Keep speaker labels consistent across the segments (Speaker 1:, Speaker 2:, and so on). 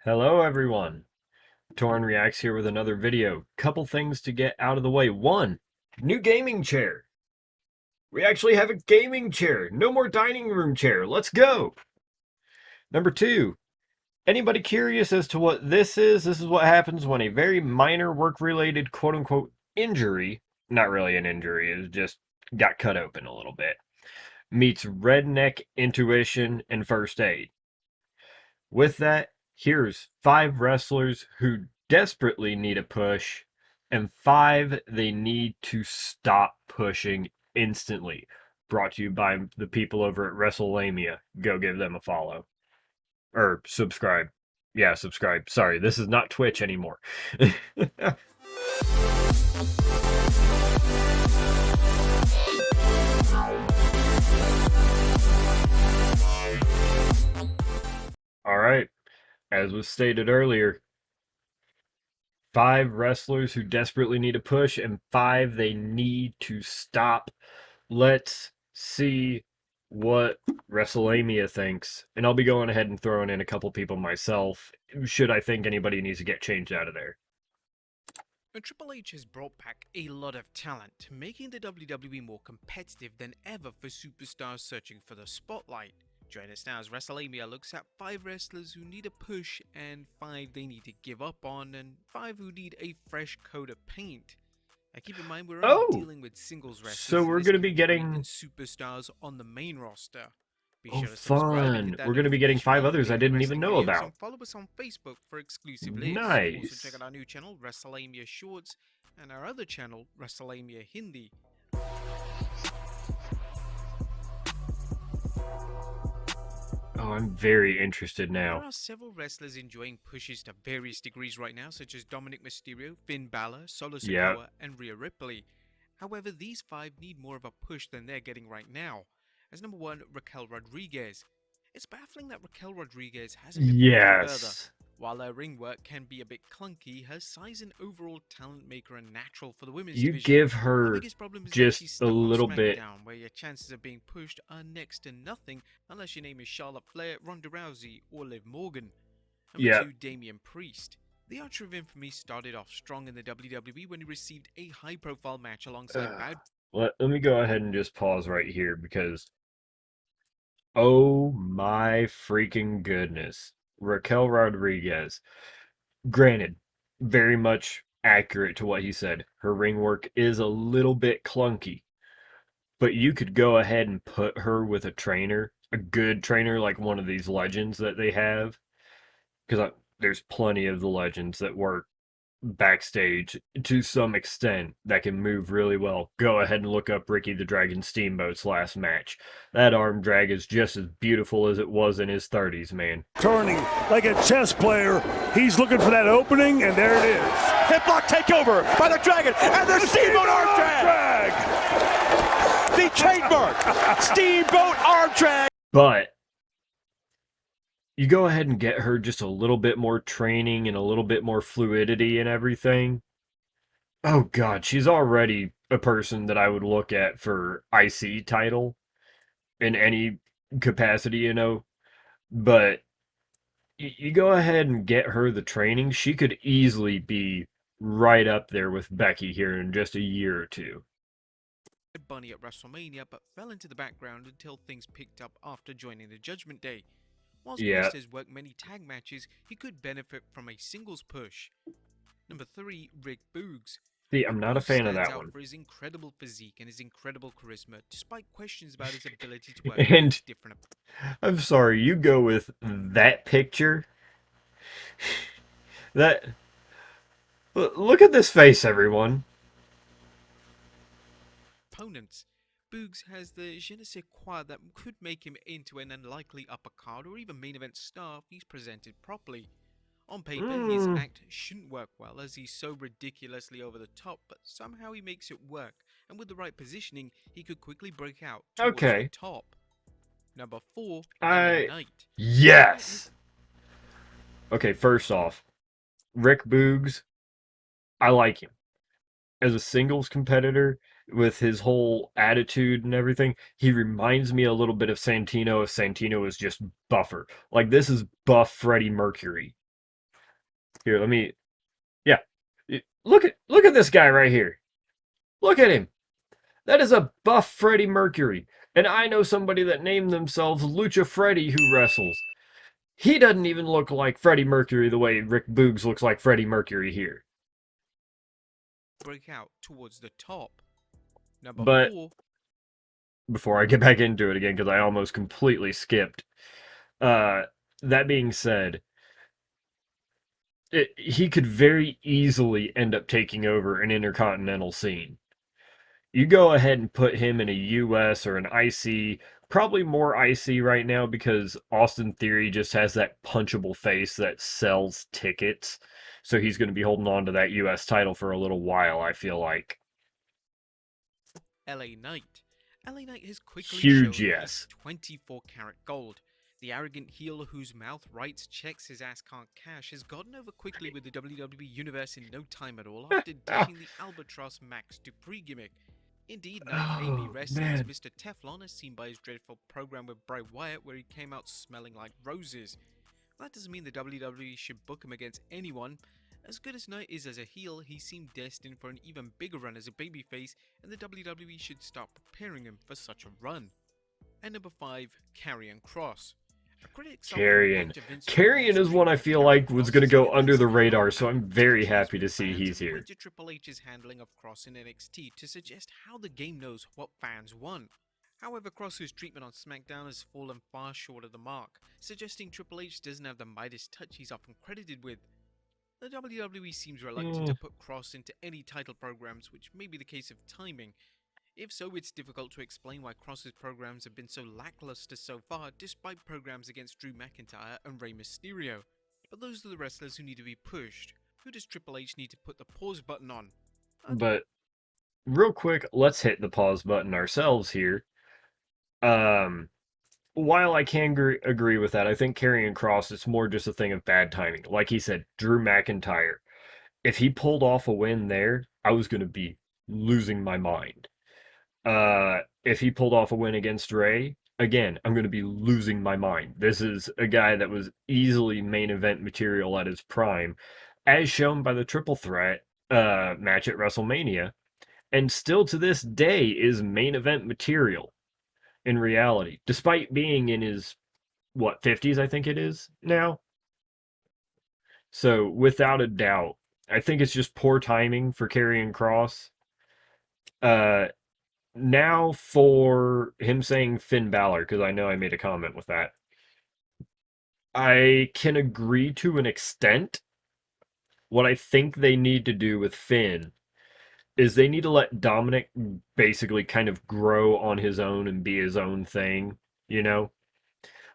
Speaker 1: Hello everyone, Torn Reacts here with another video. Couple things to get out of the way. One, new gaming chair. We actually have a gaming chair. No more dining room chair. Let's go. Number two, anybody curious as to what this is? This is what happens when a very minor work-related quote-unquote injury, not really an injury, it just got cut open a little bit, meets redneck intuition and first aid. With that, here's 5 wrestlers who desperately need a push, and 5 they need to stop pushing instantly. Brought to you by the people over at WrestleLamia. Go give them a follow. Or subscribe. Yeah, subscribe. Sorry, this is not Twitch anymore. All right. As was stated earlier, 5 wrestlers who desperately need a push, and 5 they need to stop. Let's see what WrestleLamia thinks. And I'll be going ahead and throwing in a couple people myself, should I think anybody needs to get changed out of there.
Speaker 2: Triple H has brought back a lot of talent, making the WWE more competitive than ever for superstars searching for the spotlight. Join us now as WrestleLamia looks at 5 wrestlers who need a push, and 5 they need to give up on, and 5 who need a fresh coat of paint. Now keep in mind we're only dealing with singles wrestlers,
Speaker 1: so we're going to be getting
Speaker 2: superstars on the main roster. Be
Speaker 1: oh,
Speaker 2: sure to subscribe
Speaker 1: fun. We're going to be getting 5 others I didn't even know about.
Speaker 2: And follow us on Facebook for exclusive lists.
Speaker 1: Nice.
Speaker 2: Also check out our new channel, WrestleLamia Shorts, and our other channel, WrestleLamia Hindi.
Speaker 1: Oh, I'm very interested now.
Speaker 2: There are several wrestlers enjoying pushes to various degrees right now, such as Dominic Mysterio, Finn Balor, Solo Sikoa, and Rhea Ripley. However, these 5 need more of a push than they're getting right now. As number 1, Raquel Rodriguez. It's baffling that Raquel Rodriguez hasn't been pushed further. While her ring work can be a bit clunky, her size and overall talent make her a natural for the women's division.
Speaker 1: You give her just a little bit.
Speaker 2: Where your chances of being pushed are next to nothing unless your name is Charlotte Flair, Ronda Rousey, or Liv Morgan. Number 2, Damian Priest. The Archer of Infamy started off strong in the WWE when he received a high-profile match alongside Bad.
Speaker 1: Let me go ahead and just pause right here because oh my freaking goodness. Raquel Rodriguez. Granted, very much accurate to what he said. Her ring work is a little bit clunky. But you could go ahead and put her with a trainer, a good trainer like one of these legends that they have. Because there's plenty of the legends that work backstage to some extent that can move really well. Go ahead and look up Ricky the Dragon Steamboat's last match. That arm drag is just as beautiful as it was in his 30s, man.
Speaker 3: Turning like a chess player. He's looking for that opening, and there it is.
Speaker 4: Hip lock takeover by the Dragon, and the Steamboat arm drag. The trademark Steamboat arm drag.
Speaker 1: But you go ahead and get her just a little bit more training and a little bit more fluidity and everything. Oh God, she's already a person that I would look at for IC title in any capacity, you know. But you go ahead and get her the training. She could easily be right up there with Becky here in just a year or two.
Speaker 2: Bunny at WrestleMania, but fell into the background until things picked up after joining the Judgment Day. Whilst Priest has worked many tag matches, he could benefit from a singles push. Number 3, Rick Boogs.
Speaker 1: See, I'm not a fan of that one.
Speaker 2: For his incredible physique and his incredible charisma, despite questions about his ability to work
Speaker 1: and
Speaker 2: different.
Speaker 1: I'm sorry, you go with that picture. That look at this face, everyone.
Speaker 2: Opponents. Boogs has the je ne sais quoi that could make him into an unlikely upper card or even main event star if he's presented properly. On paper, his act shouldn't work well as he's so ridiculously over the top, but somehow he makes it work, and with the right positioning, he could quickly break out towards the top. Number 4, Knight.
Speaker 1: Yes! Okay, first off, Rick Boogs, I like him. As a singles competitor, with his whole attitude and everything, he reminds me a little bit of Santino if Santino is just buffer. Like, this is buff Freddie Mercury. Here, let me. Yeah, look at this guy right here. Look at him. That is a buff Freddie Mercury, and I know somebody that named themselves Lucha Freddy who wrestles. He doesn't even look like Freddie Mercury the way Rick Boogs looks like Freddie Mercury here.
Speaker 2: Break out towards the top. Number
Speaker 1: But
Speaker 2: 4.
Speaker 1: before I get back into it again, because I almost completely skipped. That being said, he could very easily end up taking over an intercontinental scene. You go ahead and put him in a US or an IC, probably more IC right now because Austin Theory just has that punchable face that sells tickets. So he's going to be holding on to that US title for a little while, I feel like.
Speaker 2: LA Knight. LA Knight has quickly
Speaker 1: Huge
Speaker 2: shown
Speaker 1: yes.
Speaker 2: he's 24 karat gold. The arrogant heel whose mouth writes checks his ass can't cash has gotten over quickly with the WWE Universe in no time at all after ditching the Albatross Max Dupree gimmick. Indeed, Knight may be wrestling as Mr. Teflon, as seen by his dreadful program with Bray Wyatt where he came out smelling like roses. That doesn't mean the WWE should book him against anyone. As good as Knight is as a heel, he seemed destined for an even bigger run as a babyface, and the WWE should start preparing him for such a run. And number 5, Karrion Kross.
Speaker 1: Karrion is one I feel like was going to go under the radar, so I'm very happy to see he's here.
Speaker 2: To Triple H's handling of Kross in NXT to suggest how the game knows what fans want. However, Kross's treatment on SmackDown has fallen far short of the mark, suggesting Triple H doesn't have the Midas touch he's often credited with. The WWE seems reluctant to put Kross into any title programs, which may be the case of timing. If so, it's difficult to explain why Kross's programs have been so lackluster so far, despite programs against Drew McIntyre and Rey Mysterio. But those are the wrestlers who need to be pushed. Who does Triple H need to put the pause button on?
Speaker 1: But real quick, let's hit the pause button ourselves here. While I can agree with that, I think Karrion Kross is more just a thing of bad timing. Like he said, Drew McIntyre. If he pulled off a win there, I was going to be losing my mind. If he pulled off a win against Rey, again, I'm going to be losing my mind. This is a guy that was easily main event material at his prime, as shown by the triple threat match at WrestleMania, and still to this day is main event material in reality, despite being in his, 50s, I think it is now. So, without a doubt, I think it's just poor timing for Karrion Kross. Now for him saying Finn Balor, because I know I made a comment with that. I can agree to an extent. What I think they need to do with Finn is they need to let Dominic basically kind of grow on his own and be his own thing, you know?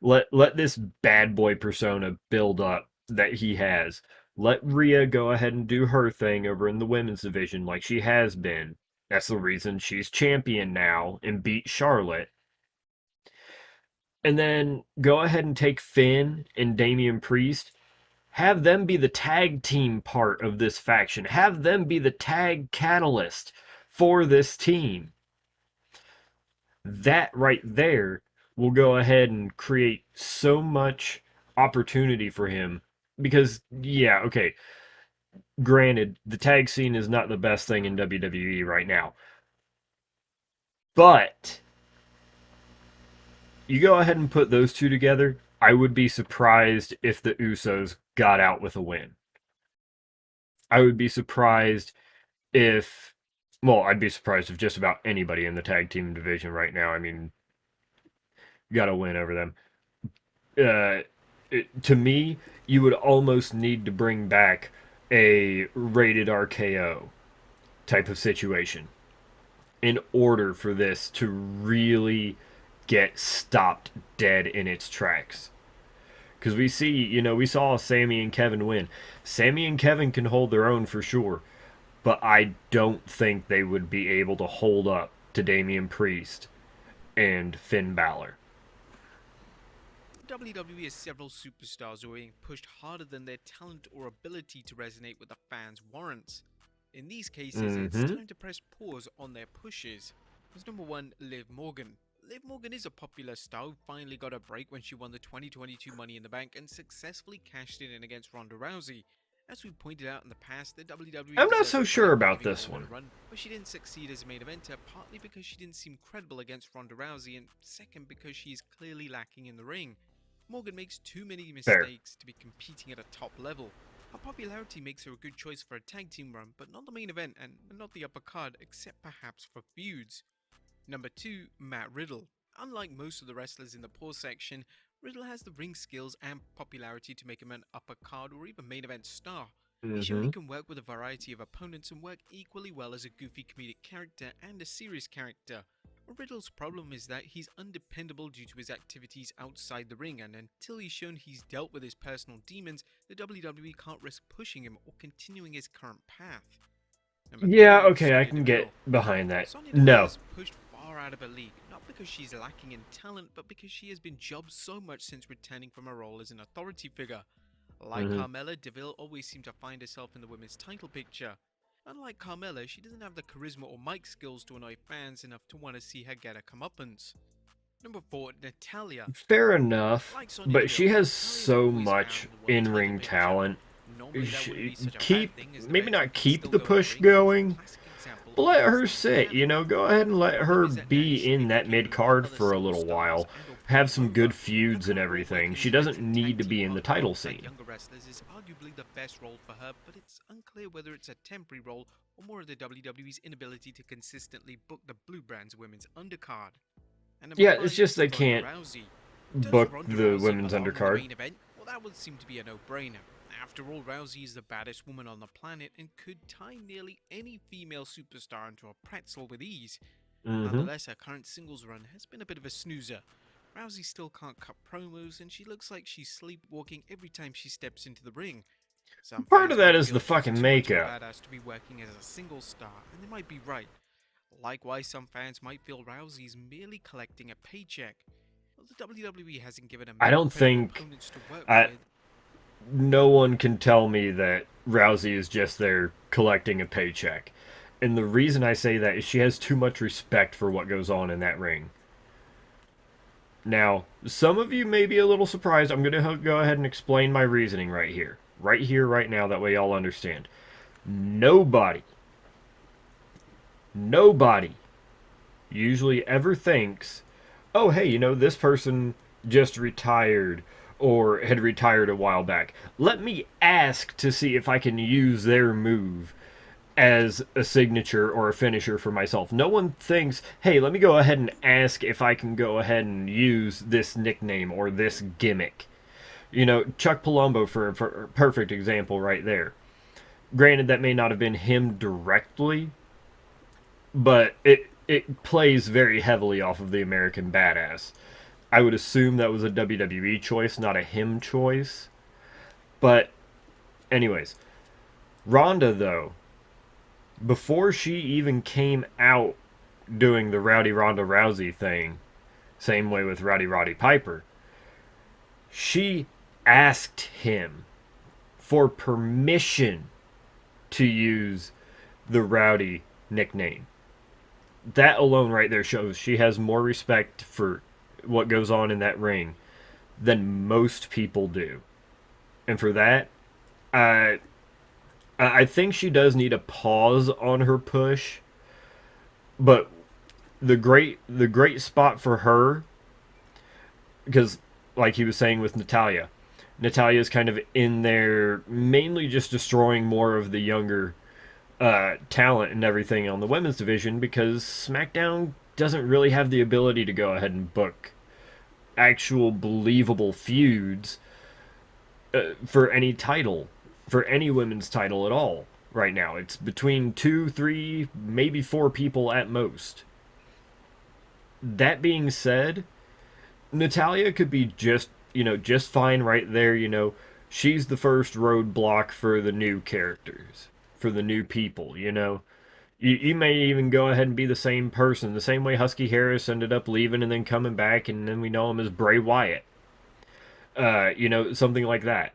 Speaker 1: Let this bad boy persona build up that he has. Let Rhea go ahead and do her thing over in the women's division like she has been. That's the reason she's champion now and beat Charlotte. And then go ahead and take Finn and Damian Priest. Have them be the tag team part of this faction. Have them be the tag catalyst for this team. That right there will go ahead and create so much opportunity for him. Because, yeah, okay, granted, the tag scene is not the best thing in WWE right now. But you go ahead and put those two together, I would be surprised if the Usos got out with a win. I would be surprised if, I'd be surprised if just about anybody in the tag team division right now, I mean, got a win over them. To me, you would almost need to bring back a rated RKO type of situation in order for this to really get stopped dead in its tracks. Because we see, we saw Sammy and Kevin win. Sammy and Kevin can hold their own for sure, but I don't think they would be able to hold up to Damian Priest and Finn Balor.
Speaker 2: WWE has several superstars who are being pushed harder than their talent or ability to resonate with the fans warrants. In these cases, it's time to press pause on their pushes. As number 1, Liv Morgan. Liv Morgan is a popular star who finally got a break when she won the 2022 Money in the Bank and successfully cashed it in against Ronda Rousey. As we pointed out in the past, the WWE
Speaker 1: I'm not
Speaker 2: deserved
Speaker 1: so
Speaker 2: a
Speaker 1: sure
Speaker 2: break
Speaker 1: about
Speaker 2: giving
Speaker 1: this
Speaker 2: the woman
Speaker 1: one.
Speaker 2: a run, but she didn't succeed as a main eventer, partly because she didn't seem credible against Ronda Rousey, and second because she is clearly lacking in the ring. Morgan makes too many
Speaker 1: Fair.
Speaker 2: mistakes to be competing at a top level. Her popularity makes her a good choice for a tag team run, but not the main event and not the upper card, except perhaps for feuds. Number 2, Matt Riddle. Unlike most of the wrestlers in the poor section, Riddle has the ring skills and popularity to make him an upper card or even main event star. He's shown he can work with a variety of opponents and work equally well as a goofy comedic character and a serious character. Riddle's problem is that he's undependable due to his activities outside the ring, and until he's shown he's dealt with his personal demons, the WWE can't risk pushing him or continuing his current path. Number
Speaker 1: Yeah,
Speaker 2: 3,
Speaker 1: okay, I
Speaker 2: Sonya
Speaker 1: can
Speaker 2: Deville.
Speaker 1: get behind that.
Speaker 2: Sonya Deville
Speaker 1: No.
Speaker 2: is pushed far out of her league, not because she's lacking in talent, but because she has been jobbed so much since returning from her role as an authority figure. Like Carmella, Deville always seemed to find herself in the women's title picture. Unlike Carmella, she doesn't have the charisma or mic skills to annoy fans enough to want to see her get a comeuppance. Number 4, Natalya.
Speaker 1: Fair enough,
Speaker 2: Like Sonya
Speaker 1: but she
Speaker 2: Deville,
Speaker 1: has
Speaker 2: Natalya's
Speaker 1: so
Speaker 2: always
Speaker 1: much
Speaker 2: found the world title
Speaker 1: in-ring
Speaker 2: picture.
Speaker 1: talent.
Speaker 2: Normally that wouldn't be such a bad
Speaker 1: Keep,
Speaker 2: thing, as the
Speaker 1: maybe
Speaker 2: veteran
Speaker 1: not
Speaker 2: can
Speaker 1: keep
Speaker 2: still
Speaker 1: the
Speaker 2: go in
Speaker 1: push
Speaker 2: ring. It's a
Speaker 1: going,
Speaker 2: classic example
Speaker 1: but
Speaker 2: of
Speaker 1: let
Speaker 2: a
Speaker 1: her
Speaker 2: wrestling
Speaker 1: sit, you know, go ahead and let her be in that mid-card for a little while, have some good feuds and everything. She doesn't need to be in the title scene.
Speaker 2: Younger wrestlers is arguably the best role for her, but it's unclear whether it's a temporary role or more of the WWE's inability to consistently book the Blue Brand's women's undercard. And number
Speaker 1: Yeah,
Speaker 2: 5,
Speaker 1: it's just they
Speaker 2: Ronda
Speaker 1: can't
Speaker 2: Rousey. Does
Speaker 1: book
Speaker 2: Ronda
Speaker 1: the
Speaker 2: Rousey
Speaker 1: women's
Speaker 2: belong in the
Speaker 1: undercard.
Speaker 2: main event? Well, that would seem to be a no-brainer. After all, Rousey is the baddest woman on the planet and could tie nearly any female superstar into a pretzel with ease. Nonetheless, her current singles run has been a bit of a snoozer. Rousey still can't cut promos, and she looks like she's sleepwalking every time she steps into the ring. Some
Speaker 1: Part
Speaker 2: fans
Speaker 1: of that
Speaker 2: might
Speaker 1: is
Speaker 2: feel
Speaker 1: the
Speaker 2: she's
Speaker 1: fucking
Speaker 2: too much of a
Speaker 1: makeup.
Speaker 2: badass to be working as a single star, and they might be right. Likewise, some fans might feel Rousey's merely collecting a paycheck. Well, the WWE hasn't given her
Speaker 1: I don't
Speaker 2: credible
Speaker 1: think-
Speaker 2: opponents to work
Speaker 1: I-
Speaker 2: with.
Speaker 1: No one can tell me that Rousey is just there collecting a paycheck. And the reason I say that is she has too much respect for what goes on in that ring. Now, some of you may be a little surprised. I'm going to go ahead and explain my reasoning right here. Right here, right now, that way y'all understand. Nobody usually ever thinks, oh, hey, you know, this person just retired or had retired a while back. Let me ask to see if I can use their move as a signature or a finisher for myself. No one thinks, hey, let me go ahead and ask if I can go ahead and use this nickname or this gimmick. You know, Chuck Palumbo for a perfect example right there. Granted, that may not have been him directly, but it plays very heavily off of the American Badass. I would assume that was a WWE choice, not a him choice. But, anyways, Ronda, though, before she even came out doing the Rowdy Ronda Rousey thing, same way with Roddy Piper, she asked him for permission to use the Rowdy nickname. That alone right there shows she has more respect for what goes on in that ring than most people do. And for that, I think she does need a pause on her push. But the great spot for her, because like he was saying with Natalya is kind of in there mainly just destroying more of the younger talent and everything on the women's division, because SmackDown doesn't really have the ability to go ahead and book actual believable feuds for any title, for any women's title at all right now. It's between 2, 3, maybe 4 people at most. That being said, Natalya could be just fine right there. You know, she's the first roadblock for the new characters, for the new people, you know. You may even go ahead and be the same person, the same way Husky Harris ended up leaving and then coming back, and then we know him as Bray Wyatt. You know, something like that.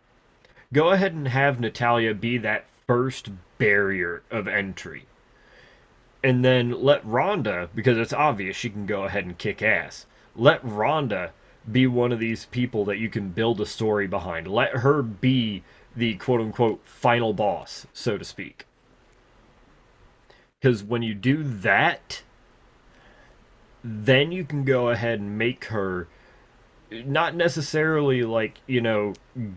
Speaker 1: Go ahead and have Natalya be that first barrier of entry. And then let Ronda, because it's obvious she can go ahead and kick ass, let Ronda be one of these people that you can build a story behind. Let her be the quote-unquote final boss, so to speak. Because when you do that, then you can go ahead and make her not necessarily like,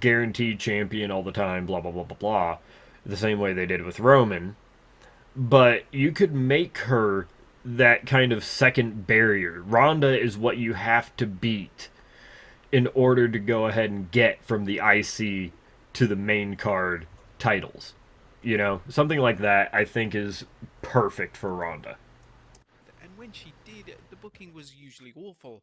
Speaker 1: guaranteed champion all the time, blah, blah, blah, blah, blah, the same way they did with Roman, but you could make her that kind of second barrier. Ronda is what you have to beat in order to go ahead and get from the IC to the main card titles. Something like that I think is perfect for Ronda.
Speaker 2: And when she did, the booking was usually awful.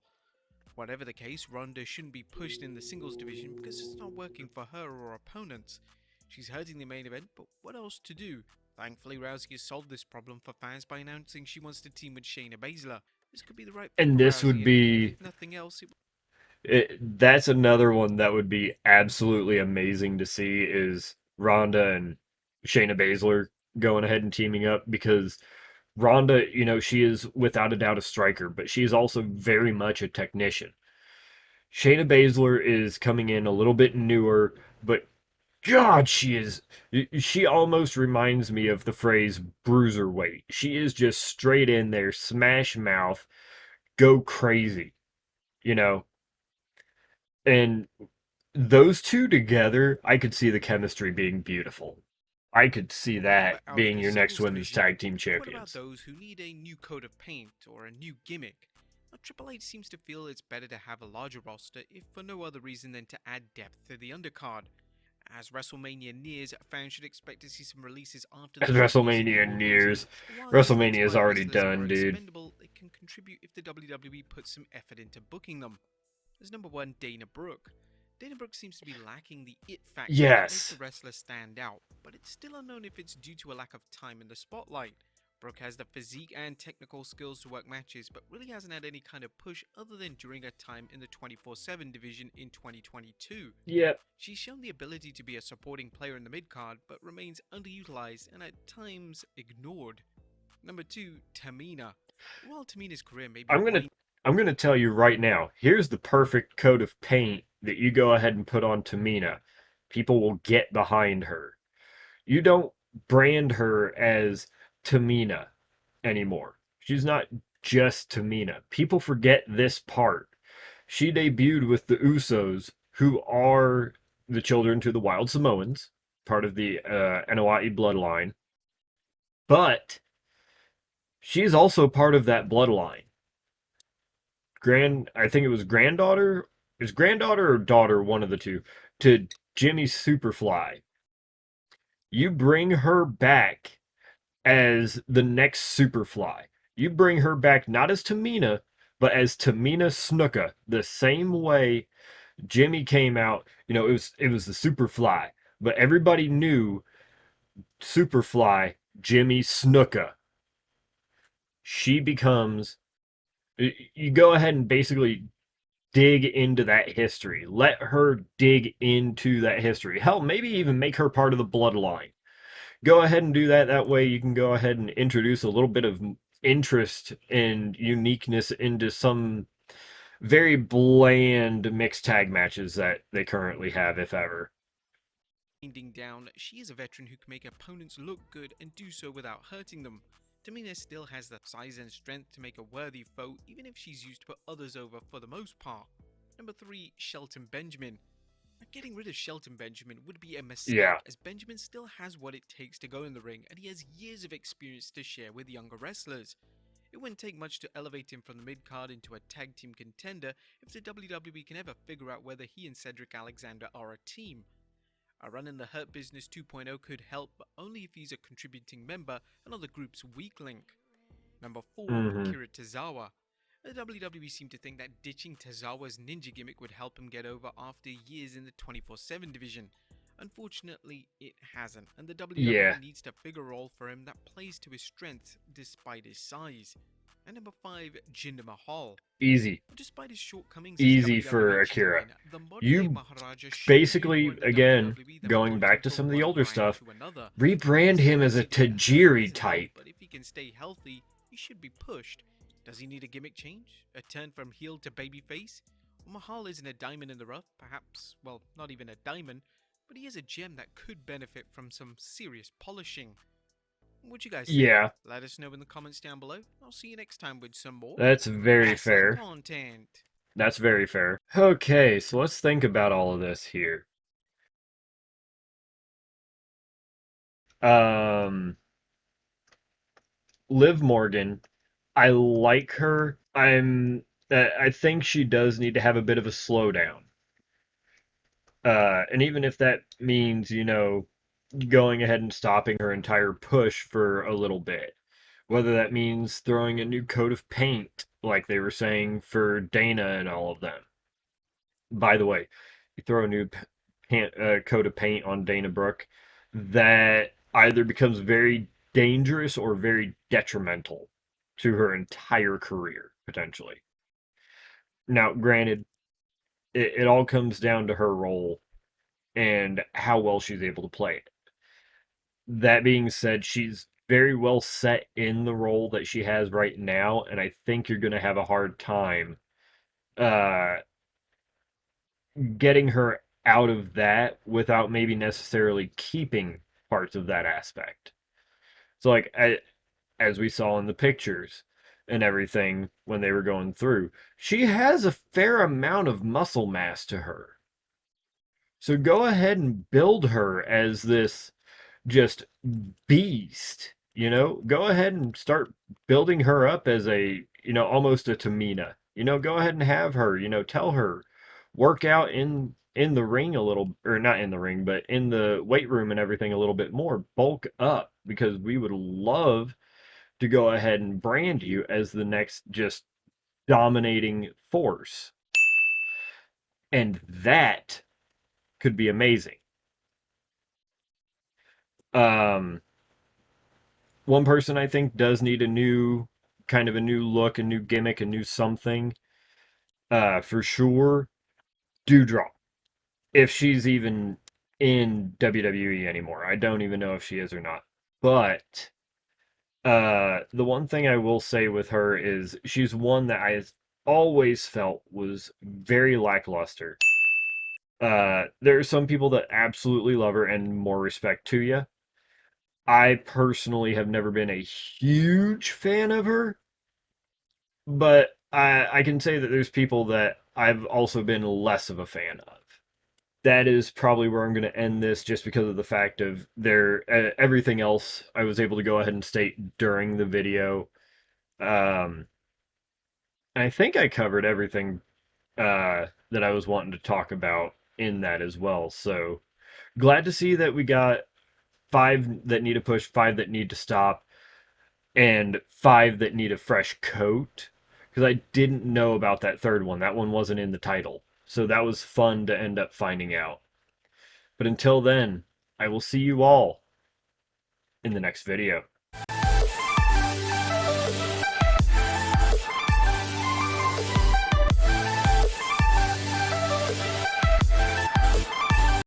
Speaker 2: Whatever the case, Ronda shouldn't be pushed in the singles division because it's not working for her or opponents. She's hurting the main event, but what else to do? Thankfully, Rousey has solved this problem for fans by announcing she wants to team with Shayna Baszler. This could be the right fit
Speaker 1: And
Speaker 2: for
Speaker 1: this
Speaker 2: Rousey,
Speaker 1: would be...
Speaker 2: if nothing else,
Speaker 1: that's another one that would be absolutely amazing to see, is Ronda and Shayna Baszler going ahead and teaming up, because Ronda, she is without a doubt a striker, but she is also very much a technician. Shayna Baszler is coming in a little bit newer, but God, she almost reminds me of the phrase bruiserweight. She is just straight in there, smash mouth, go crazy, you know? And those two together, I could see the chemistry being beautiful. I could see that
Speaker 2: out of
Speaker 1: being
Speaker 2: the
Speaker 1: your next
Speaker 2: singles
Speaker 1: women's
Speaker 2: division,
Speaker 1: tag team
Speaker 2: what about
Speaker 1: champions.
Speaker 2: those who need a new coat of paint or a new gimmick? Well, Triple H seems to feel it's better to have a larger roster, if for no other reason than to add depth to the undercard. As WrestleMania nears, fans should expect to see some releases after the
Speaker 1: As
Speaker 2: show
Speaker 1: WrestleMania
Speaker 2: using
Speaker 1: nears,
Speaker 2: While these
Speaker 1: WrestleMania
Speaker 2: next
Speaker 1: is
Speaker 2: 5
Speaker 1: already
Speaker 2: wrestlers
Speaker 1: done,
Speaker 2: are
Speaker 1: dude.
Speaker 2: expendable, they can contribute if the WWE puts some effort into booking them. There's number 1, Dana Brooke. Dana Brooke seems to be lacking the it factor that makes
Speaker 1: Yes.
Speaker 2: the wrestler stand out, but it's still unknown if it's due to a lack of time in the spotlight. Brooke has the physique and technical skills to work matches, but really hasn't had any kind of push other than during her time in the 24/7 division in 2022.
Speaker 1: Yep.
Speaker 2: She's shown the ability to be a supporting player in the mid-card, but remains underutilized and at times ignored. Number 2, Tamina. While Tamina's career may be
Speaker 1: I'm gonna tell you right now, here's the perfect coat of paint that you go ahead and put on Tamina. People will get behind her. You don't brand her as Tamina anymore. She's not just Tamina. People forget this part. She debuted with the Usos, who are the children to the Wild Samoans, part of the Anoa'i bloodline. But she's also part of that bloodline. I think it was granddaughter, is granddaughter or daughter, one of the two, to Jimmy Superfly. You bring her back as the next Superfly. You bring her back not as Tamina, but as Tamina Snuka, the same way Jimmy came out. It was the Superfly, but everybody knew Superfly Jimmy Snuka. She becomes... You go ahead and basically dig into that history. Let her dig into that history. Hell, maybe even make her part of the bloodline. Go ahead and do that. That way you can go ahead and introduce a little bit of interest and uniqueness into some very bland mixed tag matches that they currently have, if ever.
Speaker 2: winding down. She is a veteran who can make opponents look good and do so without hurting them. Tamina still has the size and strength to make a worthy foe, even if she's used to put others over for the most part. Number 3, Shelton Benjamin. Getting rid of Shelton Benjamin would be a mistake, as Benjamin still has what it takes to go in the ring, and he has years of experience to share with younger wrestlers. It wouldn't take much to elevate him from the mid-card into a tag team contender if the WWE can ever figure out whether he and Cedric Alexander are a team. A run in the Hurt Business 2.0 could help, but only if he's a contributing member and not the group's weak link. Number 4, Akira Tozawa. The WWE seemed to think that ditching Tozawa's ninja gimmick would help him get over after years in the 24/7 division. Unfortunately, it hasn't, and the WWE needs to figure a role for him that plays to his strengths despite his size. And number 5, Jinder Mahal.
Speaker 1: Easy.
Speaker 2: Despite his shortkomings,
Speaker 1: Easy for Akira. You basically, again, going back to some of the older stuff, rebrand him as a Tajiri type.
Speaker 2: But if he can stay healthy, he should be pushed. Does he need a gimmick change? A turn from heel to babyface? Well, Mahal isn't a diamond in the rough, perhaps, well, not even a diamond, but he is a gem that could benefit from some serious polishing. What you guys think?
Speaker 1: Yeah,
Speaker 2: Let us know in the comments down below. I'll see you next time with some more
Speaker 1: that's very
Speaker 2: wrestling
Speaker 1: fair.
Speaker 2: content.
Speaker 1: That's very fair. Okay, so let's think about all of this here. Liv Morgan, I like her. I think she does need to have a bit of a slowdown. And even if that means, going ahead and stopping her entire push for a little bit, whether that means throwing a new coat of paint, like they were saying for Dana and all of them. By the way, you throw a new coat of paint on Dana Brooke, that either becomes very dangerous or very detrimental to her entire career, potentially. Now, granted, it all comes down to her role and how well she's able to play it. That being said, she's very well set in the role that she has right now, and I think you're going to have a hard time uh, getting her out of that without maybe necessarily keeping parts of that aspect. So, like, as we saw in the pictures and everything when they were going through, she has a fair amount of muscle mass to her. So go ahead and build her as this just beast, Go ahead and start building her up as a, almost a Tamina. Go ahead and have her, tell her, work out in the ring a little, or not in the ring, but in the weight room and everything a little bit more. Bulk up, because we would love to go ahead and brand you as the next just dominating force. And that could be amazing. One person I think does need a new look, a new gimmick, a new something. For sure, Doudrop. If she's even in WWE anymore. I don't even know if she is or not. But the one thing I will say with her is she's one that I always felt was very lackluster. There are some people that absolutely love her, and more respect to you. I personally have never been a huge fan of her, but I can say that there's people that I've also been less of a fan of. That is probably where I'm going to end this, just because of the fact of everything else I was able to go ahead and state during the video. I think I covered everything that I was wanting to talk about in that as well. So glad to see that we got 5 that need a push, 5 that need to stop, and 5 that need a fresh coat. Because I didn't know about that third one. That one wasn't in the title. So that was fun to end up finding out. But until then, I will see you all in the next video.